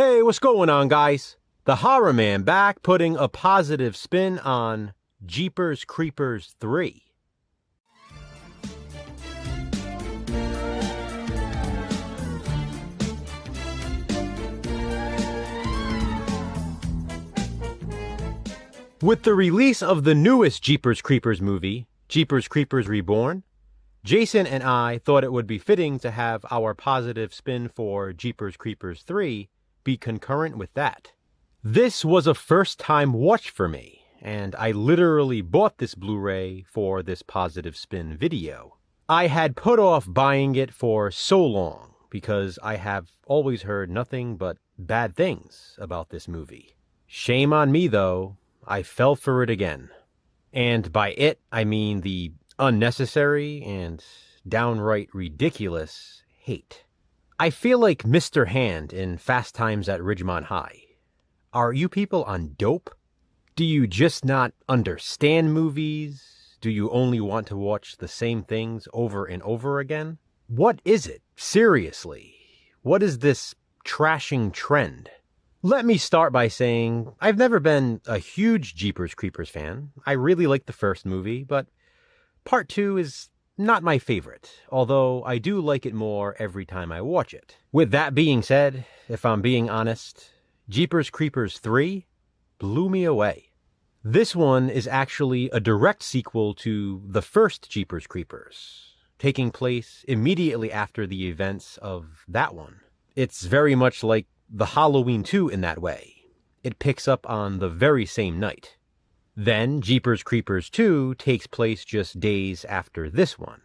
Hey, what's going on, guys? The Horror Man back, putting a positive spin on Jeepers Creepers 3. With the release of the newest Jeepers Creepers movie, Jeepers Creepers Reborn, Jason and I thought it would be fitting to have our positive spin for Jeepers Creepers 3 be concurrent with that. This was a first-time watch for me, and I literally bought this Blu-ray for this positive spin video. I had put off buying it for so long because I have always heard nothing but bad things about this movie. Shame on me, though. I fell for it again. And by it, I mean the unnecessary and downright ridiculous hate. I feel like Mr. Hand in Fast Times at Ridgemont High. Are you people on dope? Do you just not understand movies? Do you only want to watch the same things over and over again? What is it? Seriously, what is this trashing trend? Let me start by saying I've never been a huge Jeepers Creepers fan. I really like the first movie, but Part 2 is not my favorite, although I do like it more every time I watch it. With that being said, if I'm being honest, Jeepers Creepers 3 blew me away. This one is actually a direct sequel to the first Jeepers Creepers, taking place immediately after the events of that one. It's very much like the Halloween 2 in that way. It picks up on the very same night. Then Jeepers Creepers 2 takes place just days after this one.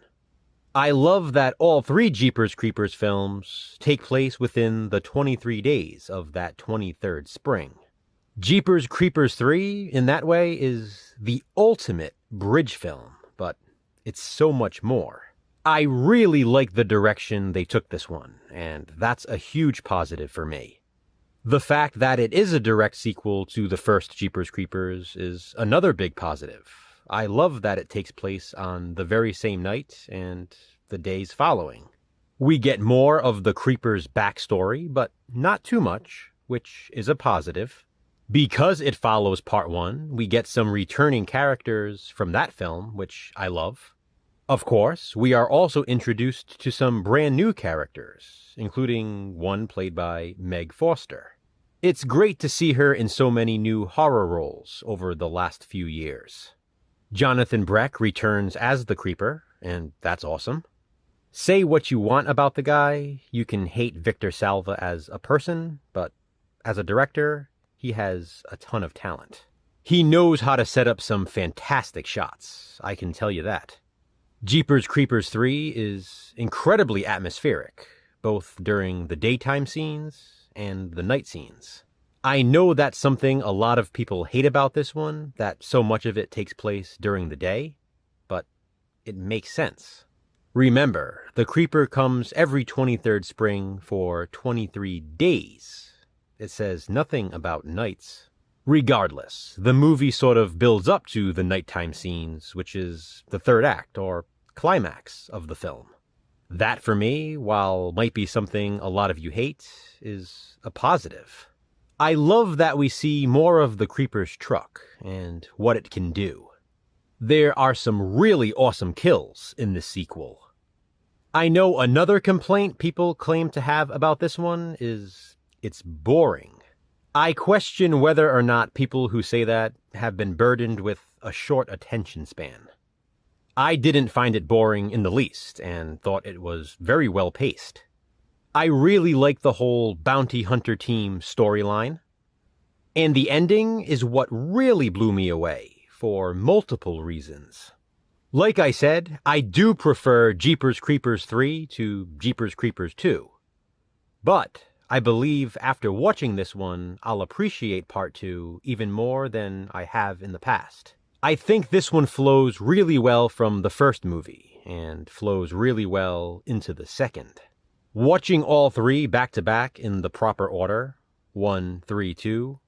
I love that all three Jeepers Creepers films take place within the 23 days of that 23rd spring. Jeepers Creepers 3, in that way, is the ultimate bridge film, but it's so much more. I really like the direction they took this one, and that's a huge positive for me. The fact that it is a direct sequel to the first Jeepers Creepers is another big positive. I love that it takes place on the very same night and the days following. We get more of the Creepers' backstory, but not too much, which is a positive. Because it follows Part 1, we get some returning characters from that film, which I love. Of course, we are also introduced to some brand new characters, including one played by Meg Foster. It's great to see her in so many new horror roles over the last few years. Jonathan Breck returns as the Creeper, and that's awesome. Say what you want about the guy, you can hate Victor Salva as a person, but as a director, he has a ton of talent. He knows how to set up some fantastic shots, I can tell you that. Jeepers Creepers 3 is incredibly atmospheric, both during the daytime scenes and the night scenes. I know that's something a lot of people hate about this one, that so much of it takes place during the day, but it makes sense. Remember, the Creeper comes every 23rd spring for 23 days. It says nothing about nights. Regardless, the movie sort of builds up to the nighttime scenes, which is the third act, or climax, of the film. That, for me, while might be something a lot of you hate, is a positive. I love that we see more of the Creeper's truck and what it can do. There are some really awesome kills in this sequel. I know another complaint people claim to have about this one is it's boring. I question whether or not people who say that have been burdened with a short attention span. I didn't find it boring in the least, and thought it was very well paced. I really like the whole bounty hunter team storyline. And the ending is what really blew me away, for multiple reasons. Like I said, I do prefer Jeepers Creepers 3 to Jeepers Creepers 2. But I believe after watching this one, I'll appreciate Part 2 even more than I have in the past. I think this one flows really well from the first movie, and flows really well into the second. Watching all three back-to-back in the proper order, 1, 3, 2,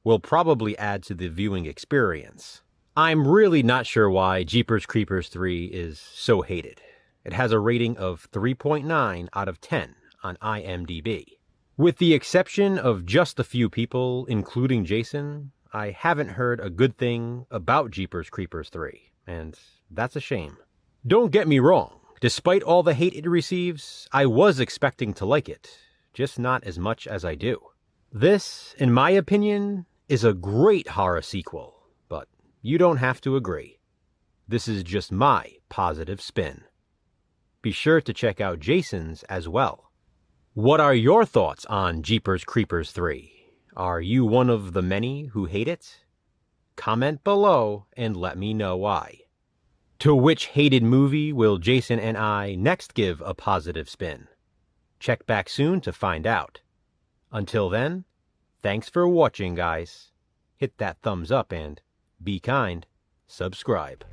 will probably add to the viewing experience. I'm really not sure why Jeepers Creepers 3 is so hated. It has a rating of 3.9 out of 10 on IMDb. With the exception of just a few people, including Jason, I haven't heard a good thing about Jeepers Creepers 3, and that's a shame. Don't get me wrong, despite all the hate it receives, I was expecting to like it, just not as much as I do. This, in my opinion, is a great horror sequel, but you don't have to agree. This is just my positive spin. Be sure to check out Jason's as well. What are your thoughts on Jeepers Creepers 3? Are you one of the many who hate it? Comment below and let me know why. To which hated movie will Jason and I next give a positive spin? Check back soon to find out. Until then, thanks for watching, guys. Hit that thumbs up and, be kind, subscribe.